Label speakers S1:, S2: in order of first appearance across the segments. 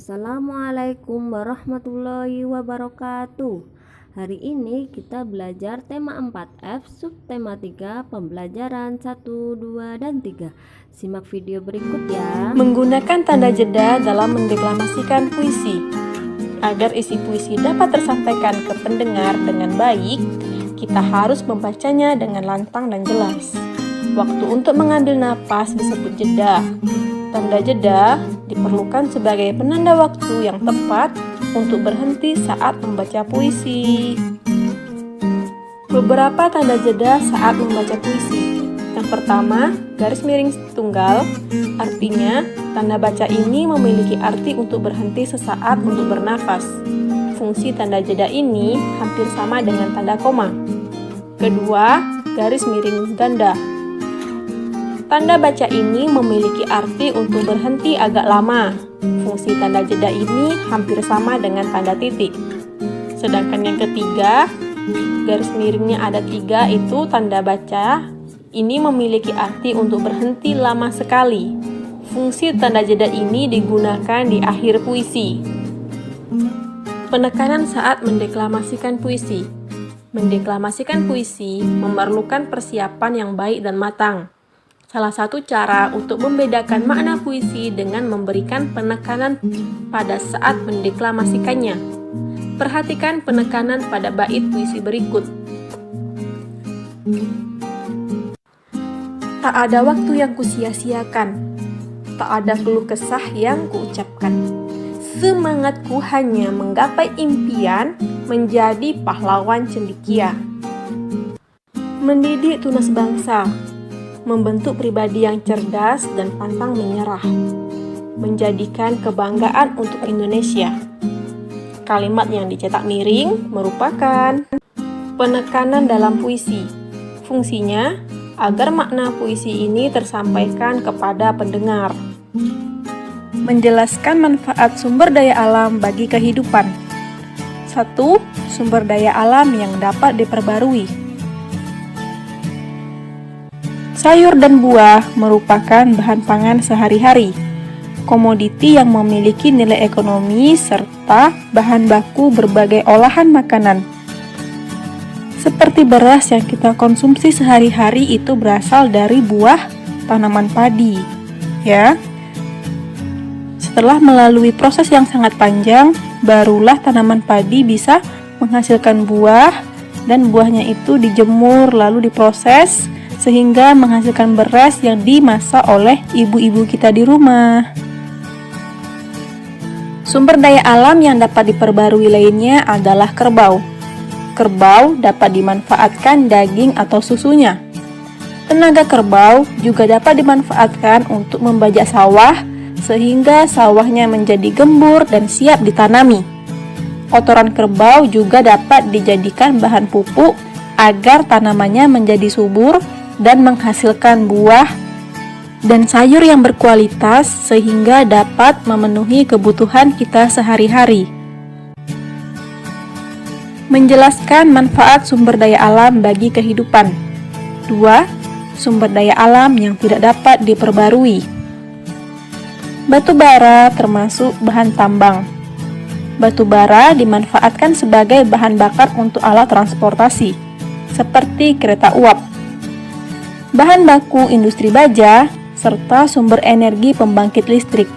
S1: Assalamualaikum warahmatullahi wabarakatuh. Hari ini kita belajar tema 4F, subtema 3, pembelajaran 1, 2, dan 3. Simak video berikut ya.
S2: Menggunakan tanda jeda dalam mendeklamasikan puisi. Agar isi puisi dapat tersampaikan ke pendengar dengan baik, kita harus membacanya dengan lantang dan jelas. Waktu untuk mengambil napas disebut jeda. Tanda jeda diperlukan sebagai penanda waktu yang tepat untuk berhenti saat membaca puisi. Beberapa tanda jeda saat membaca puisi. Yang pertama, garis miring tunggal, artinya tanda baca ini memiliki arti untuk berhenti sesaat untuk bernafas. Fungsi tanda jeda ini hampir sama dengan tanda koma. Kedua, garis miring ganda. Tanda baca ini memiliki arti untuk berhenti agak lama. Fungsi tanda jeda ini hampir sama dengan tanda titik. Sedangkan yang ketiga, garis miringnya ada 3, itu tanda baca ini memiliki arti untuk berhenti lama sekali. Fungsi tanda jeda ini digunakan di akhir puisi. Penekanan saat mendeklamasikan puisi. Mendeklamasikan puisi memerlukan persiapan yang baik dan matang. Salah satu cara untuk membedakan makna puisi dengan memberikan penekanan pada saat mendeklamasikannya. Perhatikan penekanan pada bait puisi berikut. Tak ada waktu yang kusia-siakan, tak ada keluh kesah yang kuucapkan. Semangatku hanya menggapai impian, menjadi pahlawan cendekia. Mendidik tunas bangsa, membentuk pribadi yang cerdas dan pantang menyerah, menjadikan kebanggaan untuk Indonesia. Kalimat yang dicetak miring merupakan penekanan dalam puisi. Fungsinya agar makna puisi ini tersampaikan kepada pendengar. Menjelaskan manfaat sumber daya alam bagi kehidupan. 1. Sumber daya alam yang dapat diperbarui. Sayur dan buah merupakan bahan pangan sehari-hari, komoditi yang memiliki nilai ekonomi serta bahan baku berbagai olahan makanan. Seperti beras yang kita konsumsi sehari-hari itu berasal dari buah tanaman padi, ya. Setelah melalui proses yang sangat panjang, barulah tanaman padi bisa menghasilkan buah, dan buahnya itu dijemur lalu diproses sehingga menghasilkan beras yang dimasak oleh ibu-ibu kita di rumah. Sumber daya alam yang dapat diperbarui lainnya adalah kerbau. Kerbau dapat dimanfaatkan daging atau susunya. Tenaga kerbau juga dapat dimanfaatkan untuk membajak sawah sehingga sawahnya menjadi gembur dan siap ditanami. Kotoran kerbau juga dapat dijadikan bahan pupuk agar tanamannya menjadi subur dan menghasilkan buah dan sayur yang berkualitas sehingga dapat memenuhi kebutuhan kita sehari-hari. Menjelaskan manfaat sumber daya alam bagi kehidupan. 2. Sumber daya alam yang tidak dapat diperbarui. Batu bara termasuk bahan tambang. Batu bara dimanfaatkan sebagai bahan bakar untuk alat transportasi, seperti kereta uap. Bahan baku industri baja, serta sumber energi pembangkit listrik.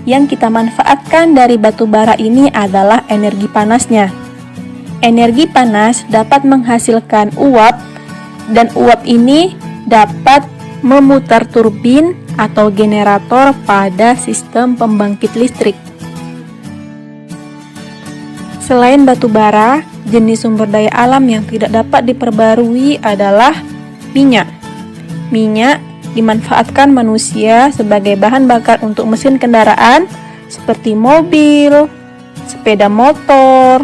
S2: Yang kita manfaatkan dari batu bara ini adalah energi panasnya. Energi panas dapat menghasilkan uap, dan uap ini dapat memutar turbin atau generator pada sistem pembangkit listrik. Selain batu bara, jenis sumber daya alam yang tidak dapat diperbarui adalah minyak. Minyak dimanfaatkan manusia sebagai bahan bakar untuk mesin kendaraan seperti mobil, sepeda motor,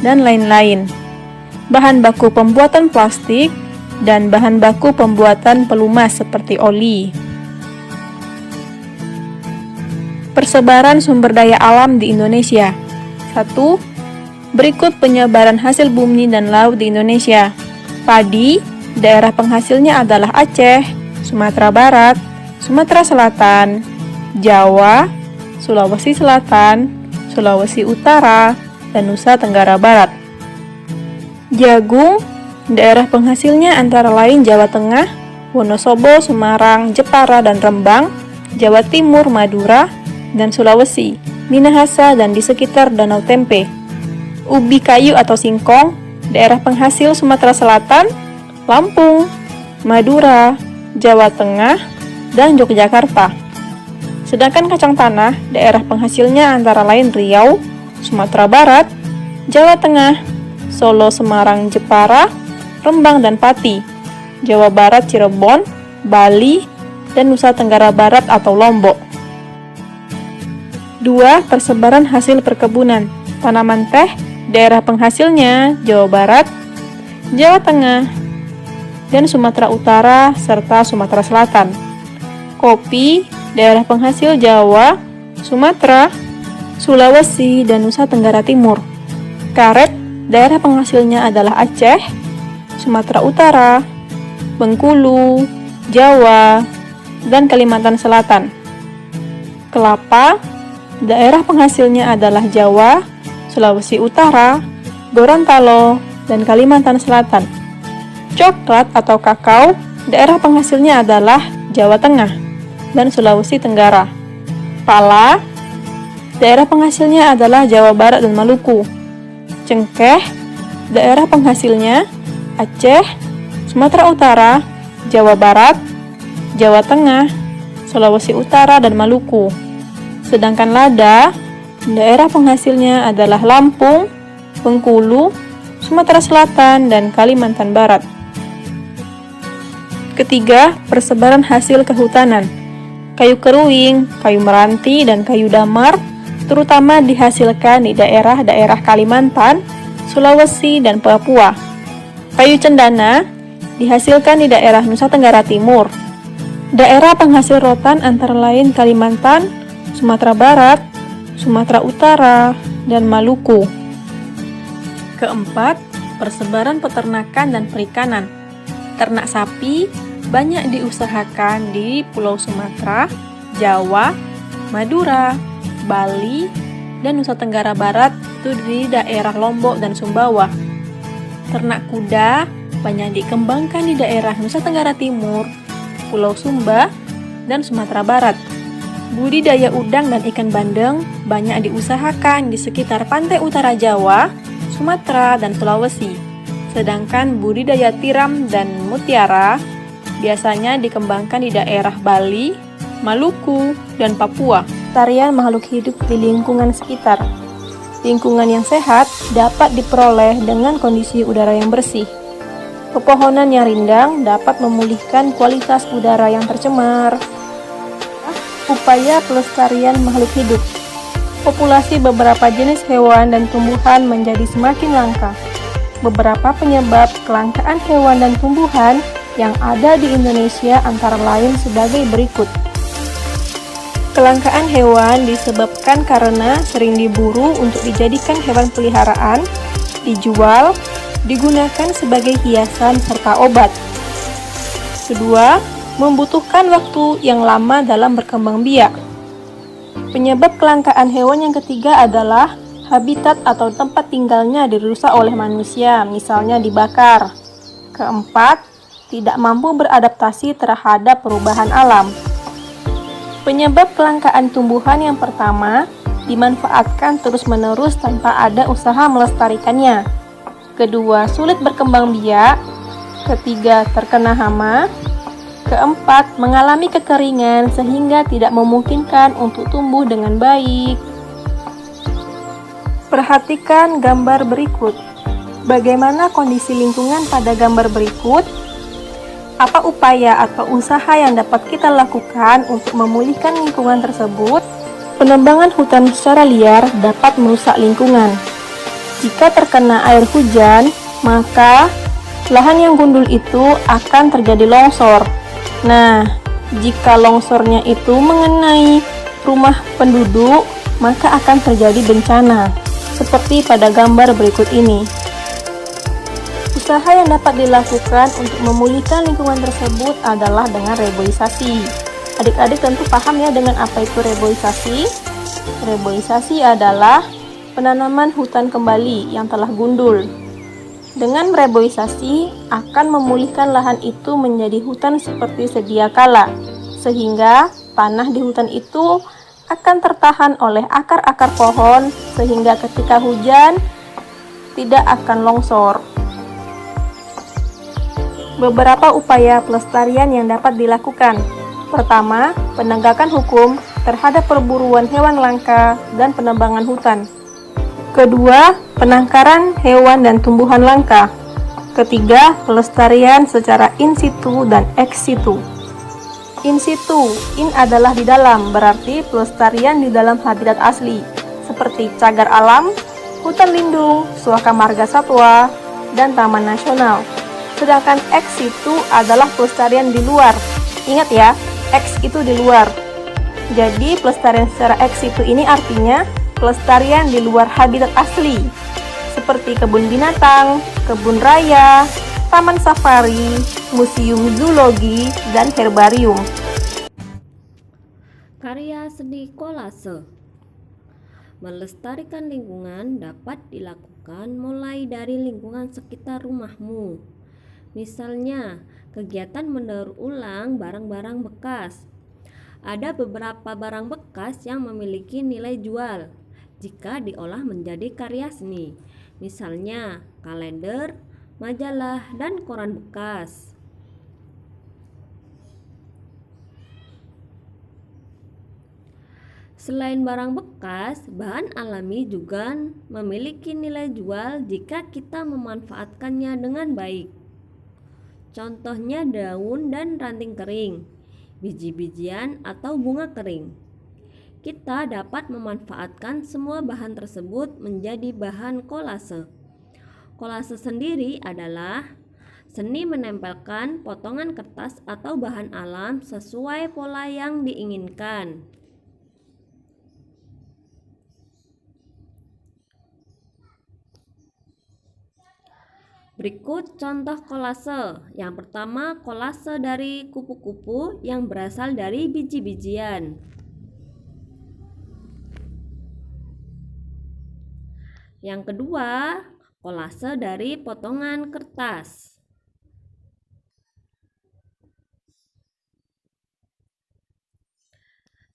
S2: dan lain-lain. Bahan baku pembuatan plastik dan bahan baku pembuatan pelumas seperti oli. Persebaran sumber daya alam di Indonesia. 1. Berikut penyebaran hasil bumi dan laut di Indonesia. Padi, daerah penghasilnya adalah Aceh, Sumatera Barat, Sumatera Selatan, Jawa, Sulawesi Selatan, Sulawesi Utara, dan Nusa Tenggara Barat. Jagung, daerah penghasilnya antara lain Jawa Tengah, Wonosobo, Semarang, Jepara, dan Rembang, Jawa Timur, Madura, dan Sulawesi, Minahasa, dan di sekitar Danau Tempe. Ubi kayu atau singkong, daerah penghasil Sumatera Selatan, Lampung, Madura, Jawa Tengah, dan Yogyakarta. Sedangkan kacang tanah, daerah penghasilnya antara lain Riau, Sumatera Barat, Jawa Tengah, Solo, Semarang, Jepara, Rembang, dan Pati, Jawa Barat, Cirebon, Bali, dan Nusa Tenggara Barat atau Lombok. 2. Persebaran hasil perkebunan. Tanaman teh, daerah penghasilnya Jawa Barat, Jawa Tengah, dan Sumatera Utara serta Sumatera Selatan. Kopi, daerah penghasil Jawa, Sumatera, Sulawesi, dan Nusa Tenggara Timur. Karet, daerah penghasilnya adalah Aceh, Sumatera Utara, Bengkulu, Jawa, dan Kalimantan Selatan. Kelapa, daerah penghasilnya adalah Jawa, Sulawesi Utara, Gorontalo, dan Kalimantan Selatan. Coklat atau kakao, daerah penghasilnya adalah Jawa Tengah dan Sulawesi Tenggara. Pala, daerah penghasilnya adalah Jawa Barat dan Maluku. Cengkeh, daerah penghasilnya Aceh, Sumatera Utara, Jawa Barat, Jawa Tengah, Sulawesi Utara, dan Maluku. Sedangkan lada, daerah penghasilnya adalah Lampung, Bengkulu, Sumatera Selatan, dan Kalimantan Barat. Ketiga, persebaran hasil kehutanan. Kayu keruing, kayu meranti, dan kayu damar terutama dihasilkan di daerah-daerah Kalimantan, Sulawesi, dan Papua. Kayu cendana dihasilkan di daerah Nusa Tenggara Timur. Daerah penghasil rotan antara lain Kalimantan, Sumatera Barat, Sumatera Utara, dan Maluku. Keempat, persebaran peternakan dan perikanan. Ternak sapi banyak diusahakan di Pulau Sumatera, Jawa, Madura, Bali, dan Nusa Tenggara Barat itu di daerah Lombok dan Sumbawa. Ternak kuda banyak dikembangkan di daerah Nusa Tenggara Timur, Pulau Sumba, dan Sumatera Barat. Budidaya udang dan ikan bandeng banyak diusahakan di sekitar pantai utara Jawa, Sumatera, dan Sulawesi. Sedangkan budidaya tiram dan mutiara biasanya dikembangkan di daerah Bali, Maluku, dan Papua. Pelestarian makhluk hidup di lingkungan sekitar. Lingkungan yang sehat dapat diperoleh dengan kondisi udara yang bersih. Pepohonan yang rindang dapat memulihkan kualitas udara yang tercemar. Upaya pelestarian makhluk hidup. Populasi beberapa jenis hewan dan tumbuhan menjadi semakin langka. Beberapa penyebab kelangkaan hewan dan tumbuhan yang ada di Indonesia antara lain sebagai berikut. Kelangkaan hewan disebabkan karena sering diburu untuk dijadikan hewan peliharaan, dijual, digunakan sebagai hiasan serta obat. Kedua, membutuhkan waktu yang lama dalam berkembang biak. Penyebab kelangkaan hewan yang ketiga adalah habitat atau tempat tinggalnya dirusak oleh manusia, misalnya dibakar. Keempat, tidak mampu beradaptasi terhadap perubahan alam. Penyebab kelangkaan tumbuhan yang pertama, dimanfaatkan terus-menerus tanpa ada usaha melestarikannya. Kedua, sulit berkembang biak. Ketiga, terkena hama. Keempat, mengalami kekeringan sehingga tidak memungkinkan untuk tumbuh dengan baik. Perhatikan gambar berikut. Bagaimana kondisi lingkungan pada gambar berikut? Apa upaya atau usaha yang dapat kita lakukan untuk memulihkan lingkungan tersebut? Penebangan hutan secara liar dapat merusak lingkungan. Jika terkena air hujan, maka lahan yang gundul itu akan terjadi longsor. Nah, jika longsornya itu mengenai rumah penduduk, maka akan terjadi bencana, seperti pada gambar berikut ini. Usaha yang dapat dilakukan untuk memulihkan lingkungan tersebut adalah dengan reboisasi. Adik-adik tentu paham ya dengan apa itu reboisasi? Reboisasi adalah penanaman hutan kembali yang telah gundul. Dengan reboisasi akan memulihkan lahan itu menjadi hutan seperti sedia kala, sehingga tanah di hutan itu akan tertahan oleh akar-akar pohon sehingga ketika hujan tidak akan longsor. Beberapa upaya pelestarian yang dapat dilakukan. Pertama, penegakan hukum terhadap perburuan hewan langka dan penebangan hutan. Kedua, penangkaran hewan dan tumbuhan langka. Ketiga, pelestarian secara in situ dan ex situ. In situ, in adalah di dalam, berarti pelestarian di dalam habitat asli, seperti cagar alam, hutan lindung, suaka marga satwa, dan taman nasional. Sedangkan ex situ adalah pelestarian di luar. Ingat ya, ex itu di luar. Jadi pelestarian secara ex situ ini artinya pelestarian di luar habitat asli, seperti kebun binatang, kebun raya, taman safari, museum zoologi, dan herbarium.
S1: Karya seni kolase. Melestarikan lingkungan dapat dilakukan mulai dari lingkungan sekitar rumahmu. Misalnya, kegiatan mendaur ulang barang-barang bekas. Ada beberapa barang bekas yang memiliki nilai jual jika diolah menjadi karya seni. Misalnya, kalender, majalah, dan koran bekas. Selain barang bekas, bahan alami juga memiliki nilai jual jika kita memanfaatkannya dengan baik. Contohnya daun dan ranting kering, biji-bijian atau bunga kering. Kita dapat memanfaatkan semua bahan tersebut menjadi bahan kolase. Kolase sendiri adalah seni menempelkan potongan kertas atau bahan alam sesuai pola yang diinginkan. Berikut contoh kolase. Yang pertama, kolase dari kupu-kupu yang berasal dari biji-bijian. Yang kedua, kolase dari potongan kertas.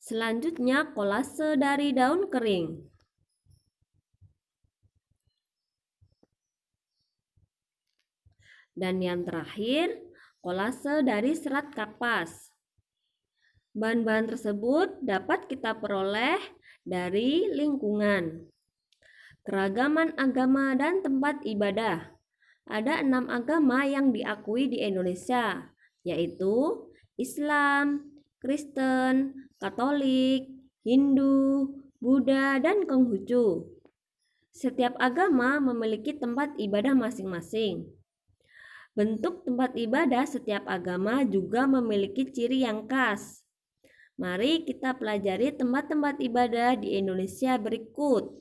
S1: Selanjutnya, kolase dari daun kering. Dan yang terakhir, kolase dari serat kapas. Bahan-bahan tersebut dapat kita peroleh dari lingkungan, keragaman agama dan tempat ibadah. Ada 6 agama yang diakui di Indonesia, yaitu Islam, Kristen, Katolik, Hindu, Buddha, dan Konghucu. Setiap agama memiliki tempat ibadah masing-masing. Bentuk tempat ibadah setiap agama juga memiliki ciri yang khas. Mari kita pelajari tempat-tempat ibadah di Indonesia berikut.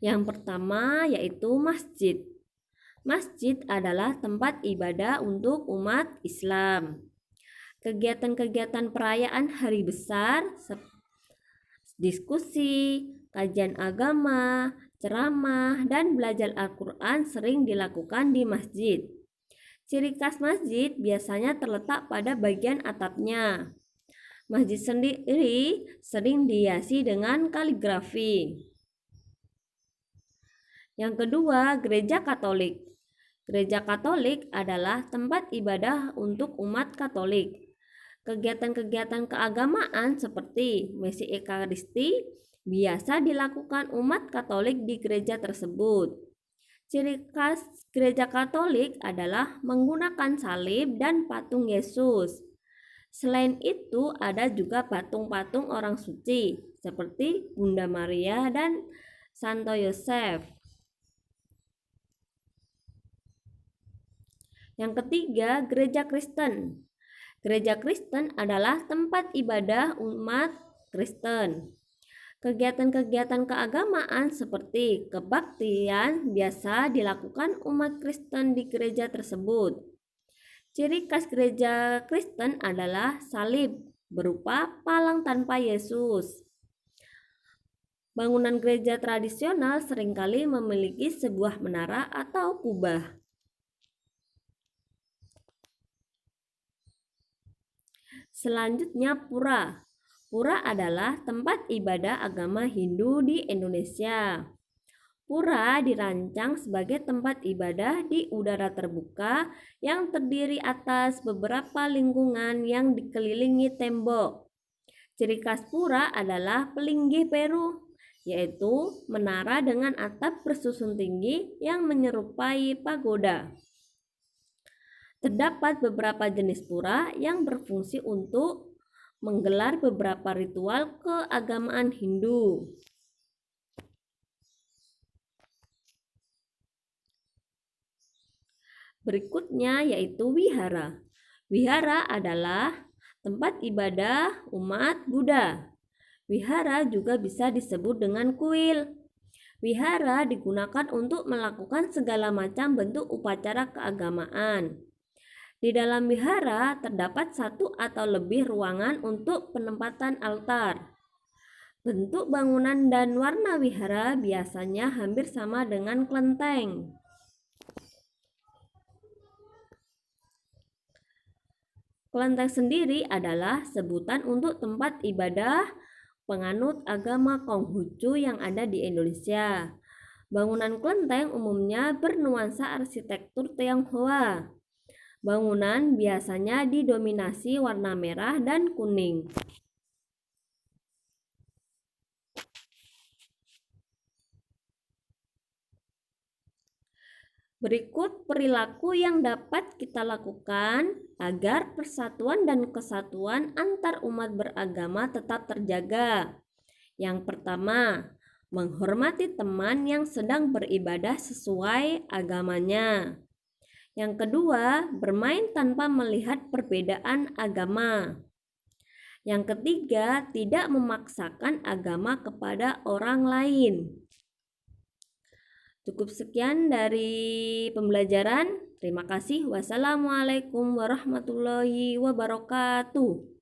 S1: Yang pertama yaitu masjid. Masjid adalah tempat ibadah untuk umat Islam. Kegiatan-kegiatan perayaan hari besar, diskusi, kajian agama, ceramah, dan belajar Al-Quran sering dilakukan di masjid. Ciri khas masjid biasanya terletak pada bagian atapnya. Masjid sendiri sering dihiasi dengan kaligrafi. Yang kedua, gereja Katolik. Gereja Katolik adalah tempat ibadah untuk umat Katolik. Kegiatan-kegiatan keagamaan seperti misi Ekaristi biasa dilakukan umat Katolik di gereja tersebut. Ciri khas gereja Katolik adalah menggunakan salib dan patung Yesus. Selain itu, ada juga patung-patung orang suci seperti Bunda Maria dan Santo Yosef. Yang ketiga, gereja Kristen. Gereja Kristen adalah tempat ibadah umat Kristen. Kegiatan-kegiatan keagamaan seperti kebaktian biasa dilakukan umat Kristen di gereja tersebut. Ciri khas gereja Kristen adalah salib berupa palang tanpa Yesus. Bangunan gereja tradisional seringkali memiliki sebuah menara atau kubah. Selanjutnya pura. Pura adalah tempat ibadah agama Hindu di Indonesia. Pura dirancang sebagai tempat ibadah di udara terbuka yang terdiri atas beberapa lingkungan yang dikelilingi tembok. Ciri khas pura adalah pelinggih Peru, yaitu menara dengan atap bersusun tinggi yang menyerupai pagoda. Terdapat beberapa jenis pura yang berfungsi untuk menggelar beberapa ritual keagamaan Hindu. Berikutnya yaitu wihara. Wihara adalah tempat ibadah umat Buddha. Wihara juga bisa disebut dengan kuil. Wihara digunakan untuk melakukan segala macam bentuk upacara keagamaan. Di dalam wihara terdapat satu atau lebih ruangan untuk penempatan altar. Bentuk bangunan dan warna wihara biasanya hampir sama dengan kelenteng. Kelenteng sendiri adalah sebutan untuk tempat ibadah penganut agama Konghucu yang ada di Indonesia. Bangunan kelenteng umumnya bernuansa arsitektur Tionghoa. Bangunan biasanya didominasi warna merah dan kuning. Berikut perilaku yang dapat kita lakukan agar persatuan dan kesatuan antar umat beragama tetap terjaga. Yang pertama, menghormati teman yang sedang beribadah sesuai agamanya. Yang kedua, bermain tanpa melihat perbedaan agama. Yang ketiga, tidak memaksakan agama kepada orang lain. Cukup sekian dari pembelajaran. Terima kasih. Wassalamualaikum warahmatullahi wabarakatuh.